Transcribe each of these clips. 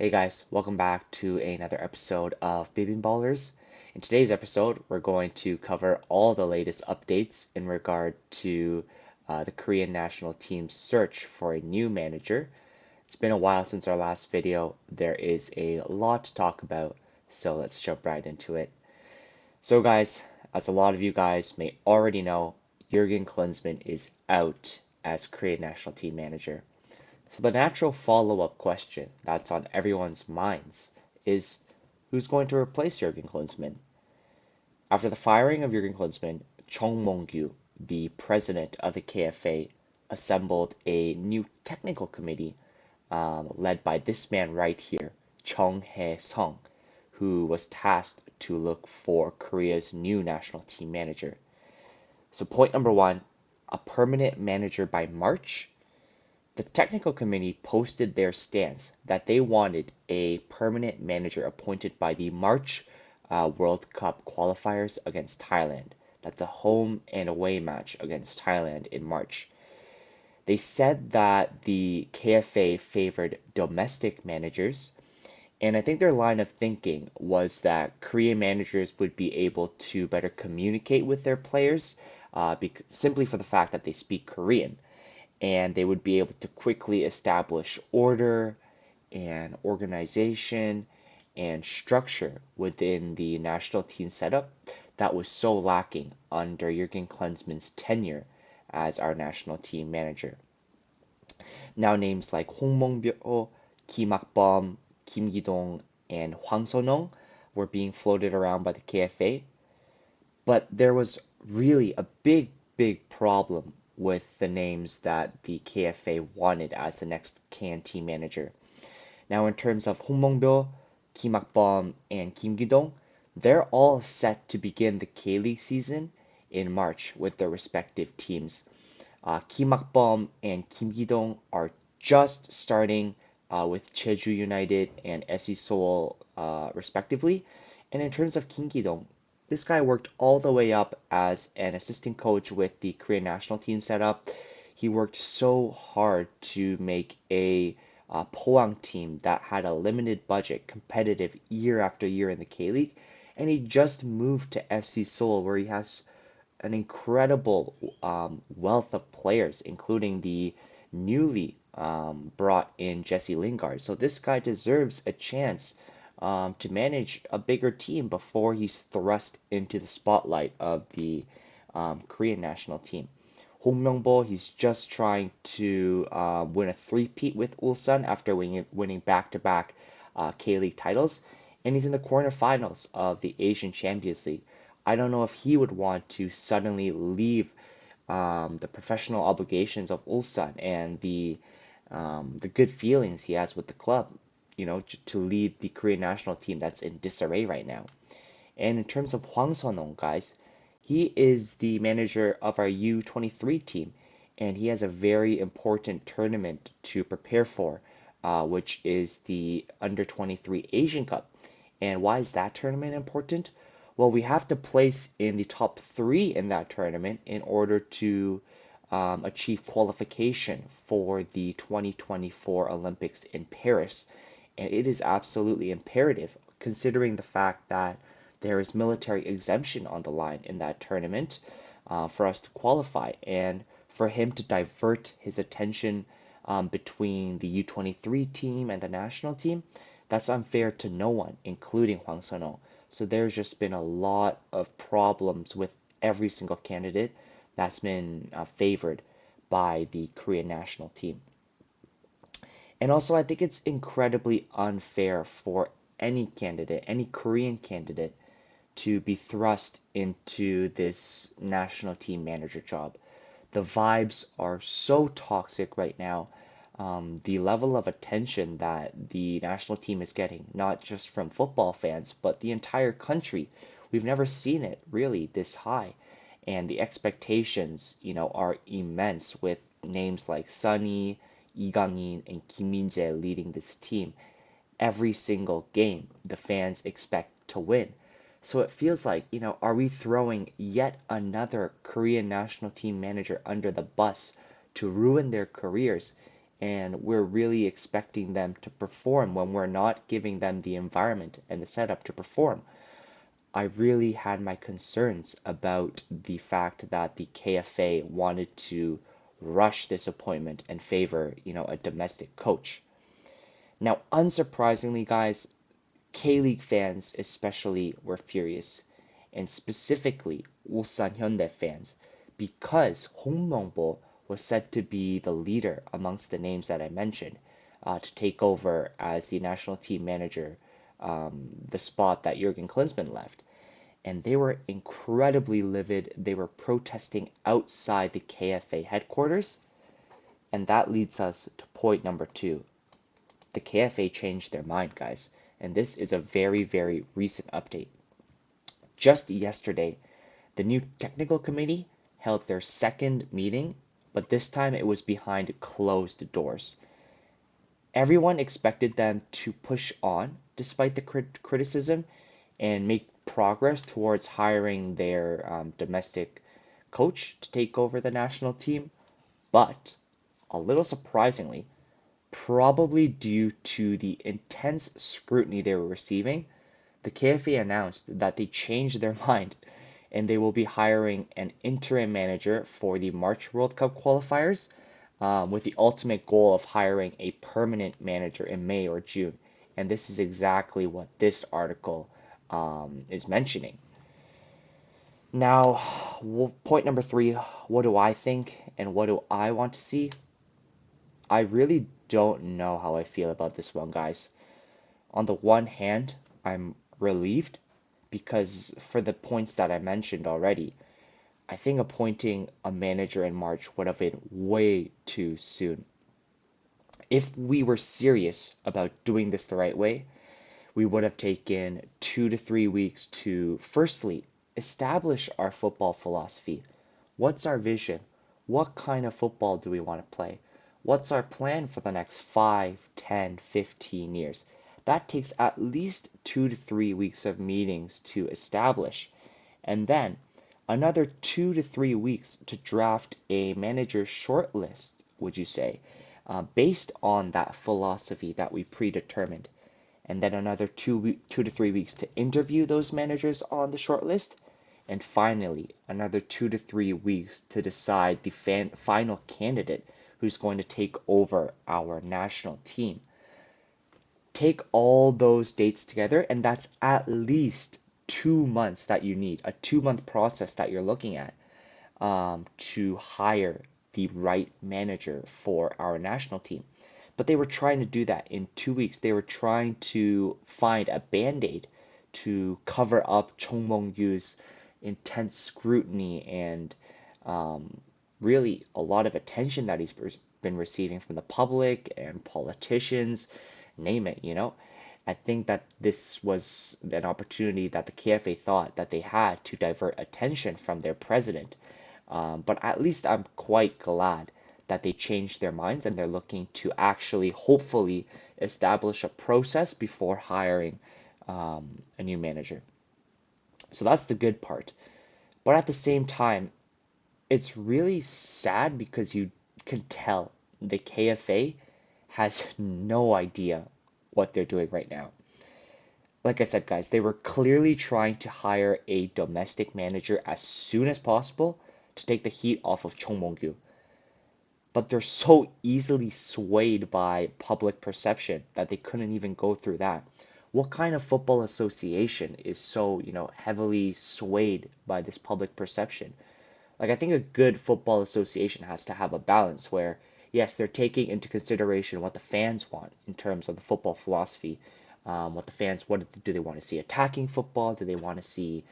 Hey guys, welcome back to another episode of Baby Ballers. In today's episode, we're going to cover all the latest updates in regard to the Korean national team's search for a new manager. It's been a while since our last video. There is a lot to talk about, so let's jump right into it. So guys, as a lot of you guys may already know, Jurgen Klinsmann is out as Korean national team manager. So the natural follow-up question that's on everyone's minds is who's going to replace Jurgen Klinsmann? After the firing of Jurgen Klinsmann, Chung Mong-gyu, the president of the KFA, assembled a new technical committee led by this man right here, Chung Hae-sung, who was tasked to look for Korea's new national team manager. So point number one, a permanent manager by March. The technical committee posted their stance that they wanted a permanent manager appointed by the March World Cup qualifiers against Thailand. That's a home and away match against Thailand in March. They said that the KFA favored domestic managers, and I think their line of thinking was that Korean managers would be able to better communicate with their players simply for the fact that they speak Korean, and they would be able to quickly establish order and organization and structure within the national team setup that was so lacking under Jurgen Klinsmann's tenure as our national team manager. Now names like Hong Mong-byo, Kim Ak-bom, Kim Gi-dong, and Hwang So-nong were being floated around by the KFA, but there was really a big problem with the names that the KFA wanted as the next KNT manager. Now, in terms of Hong Mong-byo, Kim Ak-bom, and Kim Gi-dong, they're all set to begin the K-League season in March with their respective teams. Kim Ak-bom and Kim Gi-dong are just starting with Jeju United and FC Seoul, respectively. And in terms of Kim Gi-dong, this guy worked all the way up as an assistant coach with the Korean national team setup. He worked so hard to make a Pohang team that had a limited budget, competitive year after year in the K-League, and he just moved to FC Seoul, where he has an incredible wealth of players, including the newly brought in Jesse Lingard. So this guy deserves a chance to manage a bigger team before he's thrust into the spotlight of the Korean national team. Hong Myung-bo, he's just trying to win a three-peat with Ulsan after winning back-to-back K-League titles, and he's in the quarterfinals of the Asian Champions League. I don't know if he would want to suddenly leave the professional obligations of Ulsan and the good feelings he has with the club, to lead the Korean national team that's in disarray right now. And in terms of Hwang So-nong, guys, he is the manager of our U23 team, and he has a very important tournament to prepare for, which is the Under 23 Asian Cup. And why is that tournament important? Well, we have to place in the top three in that tournament in order to achieve qualification for the 2024 Olympics in Paris. And it is absolutely imperative, considering the fact that there is military exemption on the line in that tournament for us to qualify. And for him to divert his attention between the U23 team and the national team, that's unfair to no one, including Hwang So-nong. So there's just been a lot of problems with every single candidate that's been favored by the Korean national team. And also, I think it's incredibly unfair for any candidate, any Korean candidate, to be thrust into this national team manager job. The vibes are so toxic right now. The level of attention that the national team is getting, not just from football fans, but the entire country, we've never seen it really this high. And the expectations, are immense with names like Sunny, Lee Gang-in, and Kim Min-jae leading this team. Every single game, the fans expect to win. So it feels like, are we throwing yet another Korean national team manager under the bus to ruin their careers and we're really expecting them to perform when we're not giving them the environment and the setup to perform. I really had my concerns about the fact that the KFA wanted to rush this appointment and favor, a domestic coach. Now, unsurprisingly, guys, K-League fans especially were furious, and specifically Ulsan Hyundai fans, because Hong Myeong-bo was said to be the leader amongst the names that I mentioned to take over as the national team manager, the spot that Jurgen Klinsmann left. And they were incredibly livid. They were protesting outside the KFA headquarters. And that leads us to point number two. The KFA changed their mind, guys. And this is a very, very recent update. Just yesterday, the new technical committee held their second meeting, but this time it was behind closed doors. Everyone expected them to push on despite the criticism and make progress towards hiring their domestic coach to take over the national team. But a little surprisingly, probably due to the intense scrutiny they were receiving, the KFA announced that they changed their mind and they will be hiring an interim manager for the March World Cup qualifiers, with the ultimate goal of hiring a permanent manager in May or June. And this is exactly what this article is mentioning. Now, point number three, what do I think and what do I want to see? I really don't know how I feel about this one, guys. On the one hand, I'm relieved because for the points that I mentioned already, I think appointing a manager in March would have been way too soon. If we were serious about doing this the right way, we would have taken 2 to 3 weeks to firstly establish our football philosophy. What's our vision? What kind of football do we want to play? What's our plan for the next 5, 10, 15 years? That takes at least 2 to 3 weeks of meetings to establish. And then another 2 to 3 weeks to draft a manager shortlist, would you say, based on that philosophy that we predetermined. And then another 2 to 3 weeks to interview those managers on the shortlist. And finally, another 2 to 3 weeks to decide the final candidate who's going to take over our national team. Take all those dates together, and that's at least 2 months that you need, a 2 month process that you're looking at to hire the right manager for our national team. But they were trying to do that in 2 weeks. They were trying to find a band-aid to cover up Chung Mong-yu's intense scrutiny and really a lot of attention that he's been receiving from the public and politicians, name it. I think that this was an opportunity that the KFA thought that they had to divert attention from their president. But at least I'm quite glad that they changed their minds and they're looking to actually, hopefully, establish a process before hiring a new manager. So that's the good part. But at the same time, it's really sad because you can tell the KFA has no idea what they're doing right now. Like I said, guys, they were clearly trying to hire a domestic manager as soon as possible to take the heat off of Chung Mong-gyu. But they're so easily swayed by public perception that they couldn't even go through that. What kind of football association is so, heavily swayed by this public perception? Like, I think a good football association has to have a balance where, yes, they're taking into consideration what the fans want in terms of the football philosophy. What do they want to see? Attacking football? Do they want to see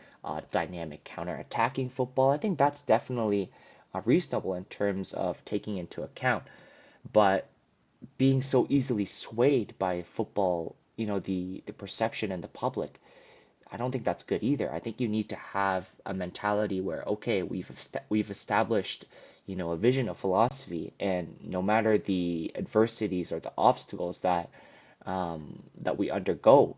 dynamic counter-attacking football? I think that's definitely reasonable in terms of taking into account. But being so easily swayed by football, the perception and the public, I don't think that's good either. I think you need to have a mentality where, okay, we've established, a vision, a philosophy, and no matter the adversities or the obstacles that we undergo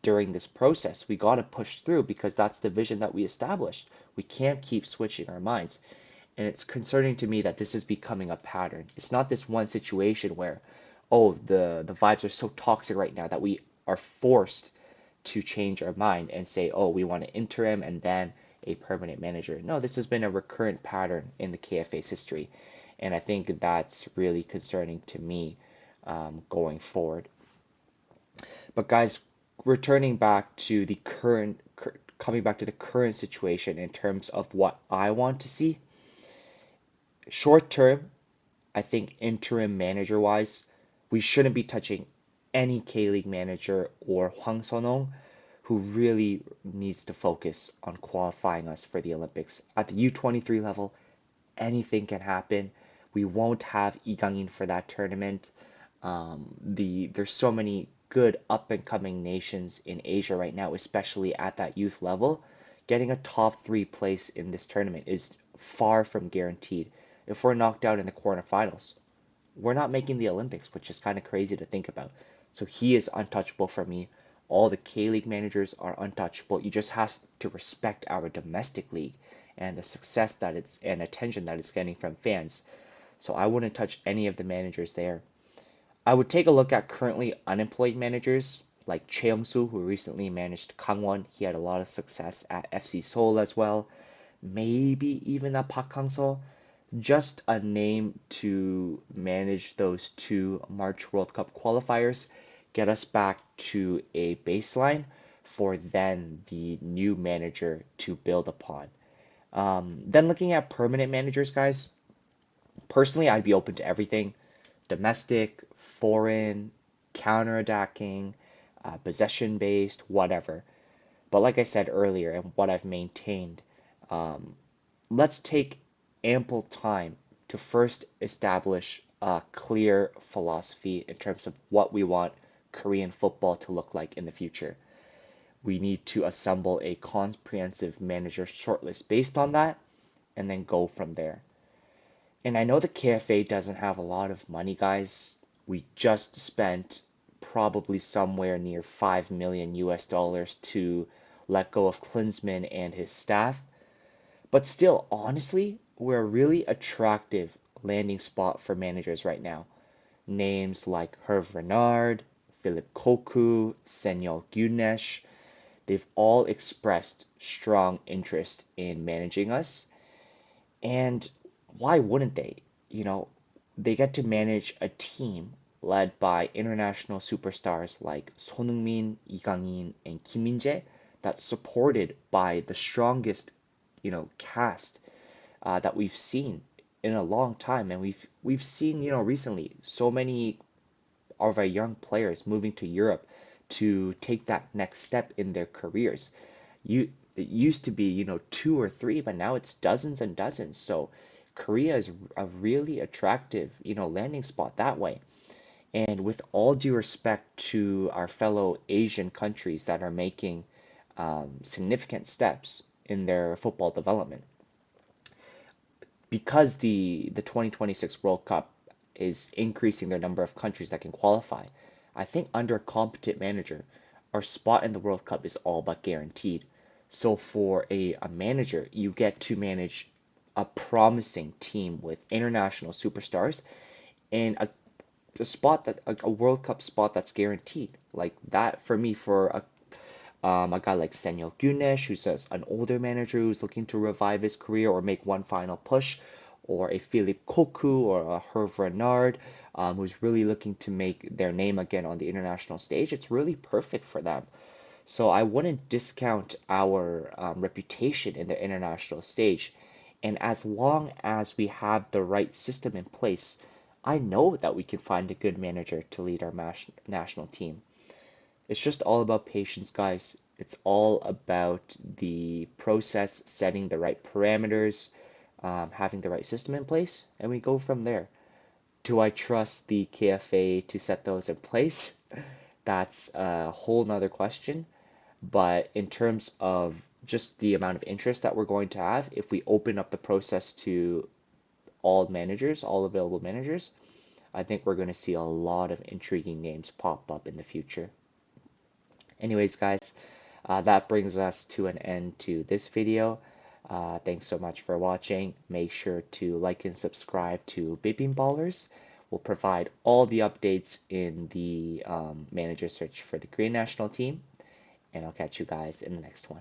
during this process, we got to push through because that's the vision that we established. We can't keep switching our minds. And it's concerning to me that this is becoming a pattern. It's not this one situation where, oh, the vibes are so toxic right now that we are forced to change our mind and say, oh, we want an interim and then a permanent manager. No, this has been a recurrent pattern in the KFA's history. And I think that's really concerning to me going forward. But guys, returning back to the coming back to the current situation in terms of what I want to see, short term, I think interim manager wise, we shouldn't be touching any K League manager or Hwang Sonong, who really needs to focus on qualifying us for the Olympics. At the U23 level, anything can happen. We won't have Lee Gang-in for that tournament. There's so many good up and coming nations in Asia right now, especially at that youth level. Getting a top three place in this tournament is far from guaranteed. If we're knocked out in the quarterfinals, we're not making the Olympics, which is kind of crazy to think about. So he is untouchable for me. All the K League managers are untouchable. You just have to respect our domestic league and the success that it's and attention that it's getting from fans. So I wouldn't touch any of the managers there. I would take a look at currently unemployed managers like Cheong-soo, who recently managed Kangwon. He had a lot of success at FC Seoul as well. Maybe even at Park Hang-seo. Just a name to manage those two March World Cup qualifiers, get us back to a baseline for then the new manager to build upon. Then looking at permanent managers, guys, personally, I'd be open to everything domestic, foreign, counterattacking, possession based, whatever. But like I said earlier, and what I've maintained, let's take ample time to first establish a clear philosophy in terms of what we want Korean football to look like in the future. We need to assemble a comprehensive manager shortlist based on that and then go from there. And I know the KFA doesn't have a lot of money, guys. We just spent probably somewhere near 5 million US dollars to let go of Klinsmann and his staff. But still, honestly, we're a really attractive landing spot for managers right now. Names like Hervé Renard, Philip Koku, Senyol Gunesh, they've all expressed strong interest in managing us. And why wouldn't they? They get to manage a team led by international superstars like Son Heung-min, Lee Gang-in, and Kim Min-jae that's supported by the strongest, cast that we've seen in a long time. And we've seen, recently so many of our young players moving to Europe to take that next step in their careers. It used to be, two or three, but now it's dozens and dozens. So Korea is a really attractive, landing spot that way. And with all due respect to our fellow Asian countries that are making significant steps in their football development, because the 2026 World Cup is increasing their number of countries that can qualify, I think under a competent manager, our spot in the World Cup is all but guaranteed. So for a manager, you get to manage a promising team with international superstars and a spot that a World Cup spot that's guaranteed. Like that for me, for a guy like Senyol Gunesh, who's an older manager who's looking to revive his career or make one final push, or a Philippe Cocu or a Hervé Renard, who's really looking to make their name again on the international stage. It's really perfect for them. So I wouldn't discount our reputation in the international stage. And as long as we have the right system in place, I know that we can find a good manager to lead our national team. It's just all about patience, guys. It's all about the process, setting the right parameters, having the right system in place, and we go from there. Do I trust the KFA to set those in place? That's a whole nother question. But in terms of just the amount of interest that we're going to have, if we open up the process to all managers, all available managers, I think we're going to see a lot of intriguing names pop up in the future. Anyways, guys, that brings us to an end to this video. Thanks so much for watching. Make sure to like and subscribe to Beeping Ballers. We'll provide all the updates in the manager search for the Korean national team, and I'll catch you guys in the next one.